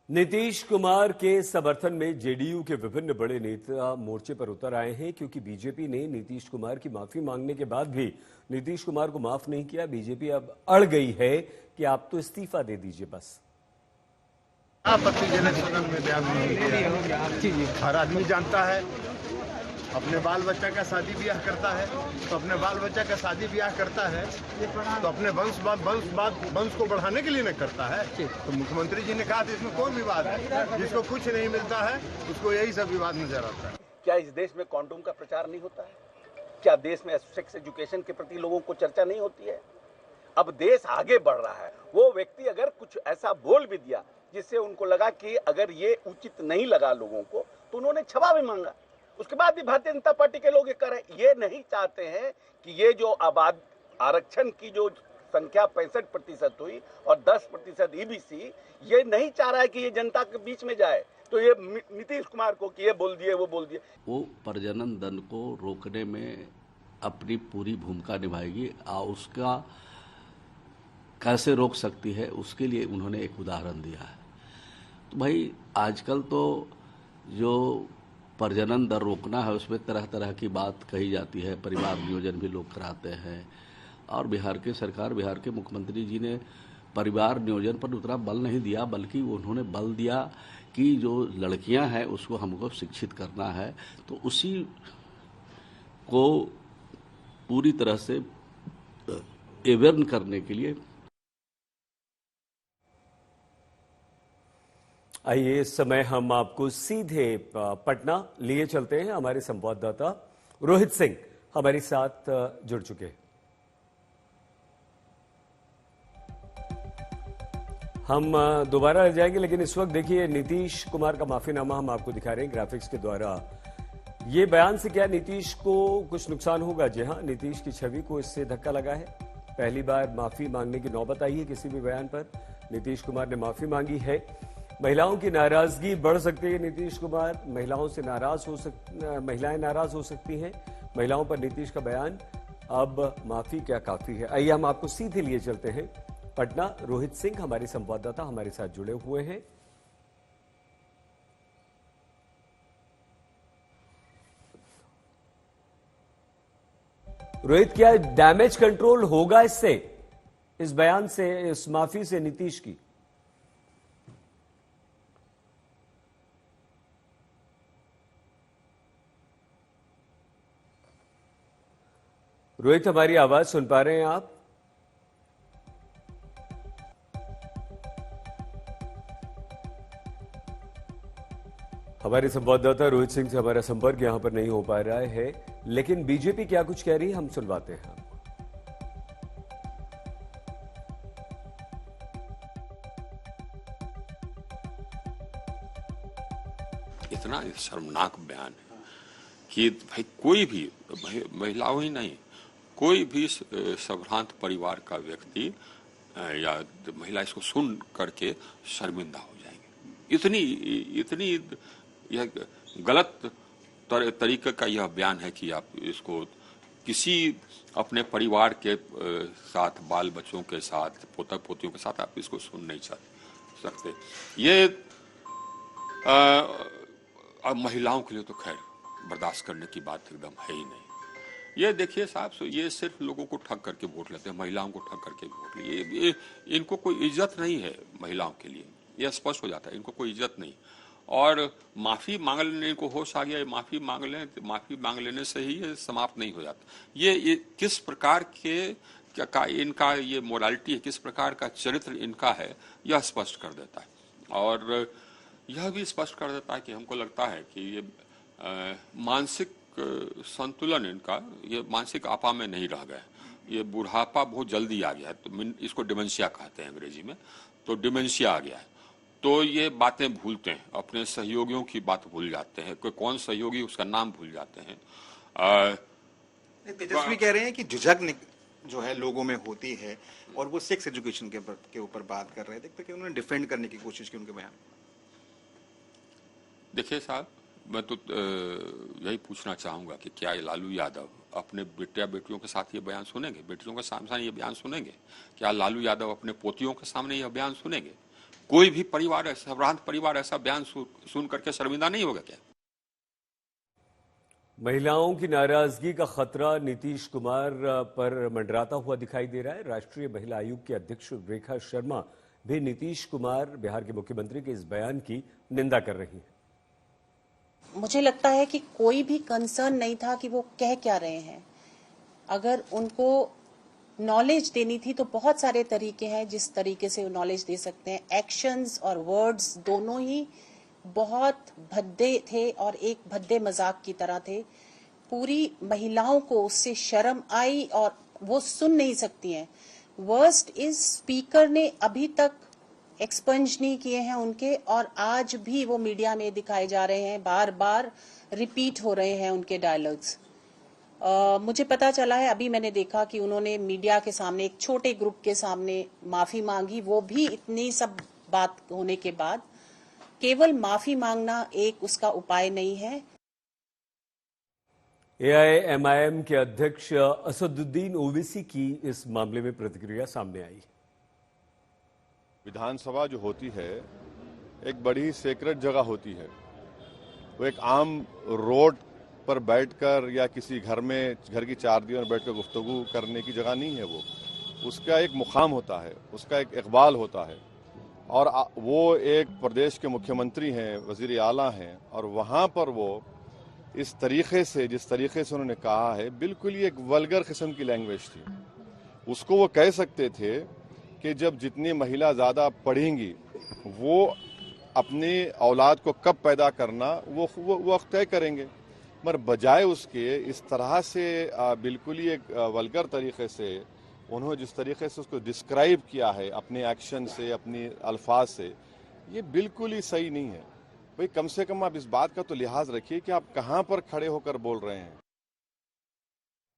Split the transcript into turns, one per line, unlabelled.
नीतीश कुमार के समर्थन में जेडीयू के विभिन्न बड़े नेता मोर्चे पर उतर आए हैं क्योंकि बीजेपी ने नीतीश कुमार की माफी मांगने के बाद भी नीतीश कुमार को माफ नहीं किया। बीजेपी अब अड़ गई है कि आप तो इस्तीफा दे दीजिए बस।
आपत्तिजनक सदन में बयान नहीं किया। हर आदमी जानता है, अपने बाल बच्चा का शादी ब्याह करता है तो अपने बाल बच्चा का शादी ब्याह करता है तो अपने वंश को बढ़ाने के लिए न करता है। तो मुख्यमंत्री जी ने कहा था इसमें कोई विवाद है, जिसको कुछ नहीं मिलता है उसको यही सब विवाद नजर आता है।
क्या इस देश में कॉन्डोम का प्रचार नहीं होता है? क्या देश में सेक्स एजुकेशन के प्रति लोगों को चर्चा नहीं होती है? अब देश आगे बढ़ रहा है। वो व्यक्ति अगर कुछ ऐसा बोल भी दिया जिससे उनको लगा कि अगर ये उचित नहीं लगा लोगों को, तो उन्होंने क्षमा भी मांगा। उसके बाद भी भारतीय जनता पार्टी के लोग ये कर रहे हैं। ये नहीं चाहते हैं कि ये जो आरक्षण की जो संख्या 65% हुई और 10% ईबीसी, ये नहीं चाह रहा है कि ये जनता के बीच में जाए। तो ये नीतीश कुमार को कि ये बोल दिए वो बोल दिए।
वो प्रजनन दन को रोकने में अपनी पूरी भूमिका निभाएगी और उसका कैसे रोक सकती है उसके लिए उन्होंने एक उदाहरण दिया है। तो भाई आजकल तो जो प्रजनन दर रोकना है उसमें तरह तरह की बात कही जाती है, परिवार नियोजन भी लोग कराते हैं। और बिहार के मुख्यमंत्री जी ने परिवार नियोजन पर उतना बल नहीं दिया, बल्कि उन्होंने बल दिया कि जो लड़कियां हैं उसको हमको शिक्षित करना है। तो उसी को पूरी तरह से एवर्ण करने के लिए
आइए इस समय हम आपको सीधे पटना लिए चलते हैं। हमारे संवाददाता रोहित सिंह हमारे साथ जुड़ चुके हैं। हम दोबारा जाएंगे, लेकिन इस वक्त देखिए नीतीश कुमार का माफीनामा हम आपको दिखा रहे हैं ग्राफिक्स के द्वारा। ये बयान से क्या नीतीश को कुछ नुकसान होगा? जी हां, नीतीश की छवि को इससे धक्का लगा है। पहली बार माफी मांगने की नौबत आई है किसी भी बयान पर। नीतीश कुमार ने माफी मांगी है। महिलाओं की नाराजगी बढ़ सकती है। नीतीश कुमार महिलाओं से महिलाएं नाराज हो सकती हैं। महिलाओं पर नीतीश का बयान, अब माफी क्या काफी है? आइए हम आपको सीधे लिए चलते हैं पटना। रोहित सिंह हमारे संवाददाता हमारे साथ जुड़े हुए हैं। रोहित, क्या डैमेज कंट्रोल होगा इससे, इस बयान से, इस माफी से नीतीश की? रोहित, हमारी आवाज सुन पा रहे हैं आप? हमारे संवाददाता रोहित सिंह से हमारा संपर्क यहां पर नहीं हो पा रहा है, लेकिन बीजेपी क्या कुछ कह रही है हम सुनवाते हैं।
इतना शर्मनाक बयान है कि भाई कोई भी महिलाओं ही नहीं, कोई भी संभ्रांत परिवार का व्यक्ति या महिला इसको सुन करके शर्मिंदा हो जाएंगे। इतनी यह गलत तरीके का यह बयान है कि आप इसको किसी अपने परिवार के साथ, बाल बच्चों के साथ, पोता पोतियों के साथ आप इसको सुन नहीं सकते। ये अब महिलाओं के लिए तो खैर बर्दाश्त करने की बात एकदम है ही नहीं। ये देखिए साहब, ये सिर्फ लोगों को ठग करके वोट लेते हैं, महिलाओं को ठग करके वोट लिए। इनको कोई इज्जत नहीं है महिलाओं के लिए, यह स्पष्ट हो जाता है। इनको कोई इज्जत नहीं। और माफी मांग लेने को होश आ गया, माफी मांग लेने से ही ये समाप्त नहीं हो जाता। ये किस प्रकार का इनका ये मोरालिटी है, किस प्रकार का चरित्र इनका है, यह स्पष्ट कर देता है। और यह भी स्पष्ट कर देता है कि हमको लगता है कि ये मानसिक संतुलन इनका, ये मानसिक आपा में नहीं रह गए। ये बुढ़ापा बहुत जल्दी आ गया है, तो इसको डिमेंशिया कहते हैं अंग्रेजी में। तो डिमेंशिया आ गया है, तो ये बातें भूलते हैं, अपने सहयोगियों की बात भूल जाते हैं। कोई कौन सहयोगी उसका नाम भूल जाते हैं।
तेजस्वी कह रहे हैं कि झुझक जो है लोगों में होती है, और वो सेक्स एजुकेशन के ऊपर बात कर रहे थे, देखते कि उन्होंने डिफेंड करने की कोशिश की उनके बयान।
देखिए साहब, मैं तो यही पूछना चाहूंगा कि क्या लालू यादव अपने बेटियों के साथ ये बयान सुनेंगे? बेटियों के सामने ये बयान सुनेंगे? क्या लालू यादव अपने पोतियों के सामने यह बयान सुनेंगे? कोई भी परिवार ऐसा भ्रांत परिवार ऐसा बयान सुन करके शर्मिंदा नहीं होगा क्या?
महिलाओं की नाराजगी का खतरा नीतीश कुमार पर मंडराता हुआ दिखाई दे रहा है। राष्ट्रीय महिला आयोग की अध्यक्ष रेखा शर्मा भी नीतीश कुमार बिहार के मुख्यमंत्री के इस बयान की निंदा कर रही हैं।
मुझे लगता है कि कोई भी कंसर्न नहीं था कि वो कह क्या रहे हैं। अगर उनको नॉलेज देनी थी तो बहुत सारे तरीके हैं जिस तरीके से वो नॉलेज दे सकते हैं। एक्शंस और वर्ड्स दोनों ही बहुत भद्दे थे और एक भद्दे मजाक की तरह थे। पूरी महिलाओं को उससे शर्म आई और वो सुन नहीं सकती हैं। वर्स्ट इज स्पीकर ने अभी तक एक्सपंज नहीं किए हैं उनके, और आज भी वो मीडिया में दिखाए जा रहे हैं, बार बार रिपीट हो रहे हैं उनके डायलॉग्स। मुझे पता चला है, अभी मैंने देखा कि उन्होंने मीडिया के सामने एक छोटे ग्रुप के सामने माफी मांगी। वो भी इतनी सब बात होने के बाद केवल माफी मांगना एक उसका उपाय नहीं है।
एआईएमआईएम के अध्यक्ष असदुद्दीन ओवैसी की इस मामले में प्रतिक्रिया सामने आई।
विधानसभा जो होती है एक बड़ी सेक्रेट जगह होती है। वो एक आम रोड पर बैठकर या किसी घर में घर की चार दीवार में बैठकर गुफ्तगू करने की जगह नहीं है। वो उसका एक मुकाम होता है, उसका एक इकबाल होता है, और वो एक प्रदेश के मुख्यमंत्री हैं, वजीर आला हैं, और वहाँ पर वो इस तरीके से जिस तरीके से उन्होंने कहा है, बिल्कुल ही एक वल्गर किस्म की लैंग्वेज थी। उसको वो कह सकते थे कि जब जितनी महिला ज़्यादा पढ़ेंगी वो अपनी औलाद को कब पैदा करना वो तय करेंगे, मगर बजाय उसके इस तरह से बिल्कुल ही एक वल्गर तरीके से उन्होंने जिस तरीके से उसको डिस्क्राइब किया है अपने एक्शन से, अपनी अल्फाज से, ये बिल्कुल ही सही नहीं है। भाई कम से कम आप इस बात का तो लिहाज रखिए कि आप कहाँ पर खड़े होकर बोल रहे हैं।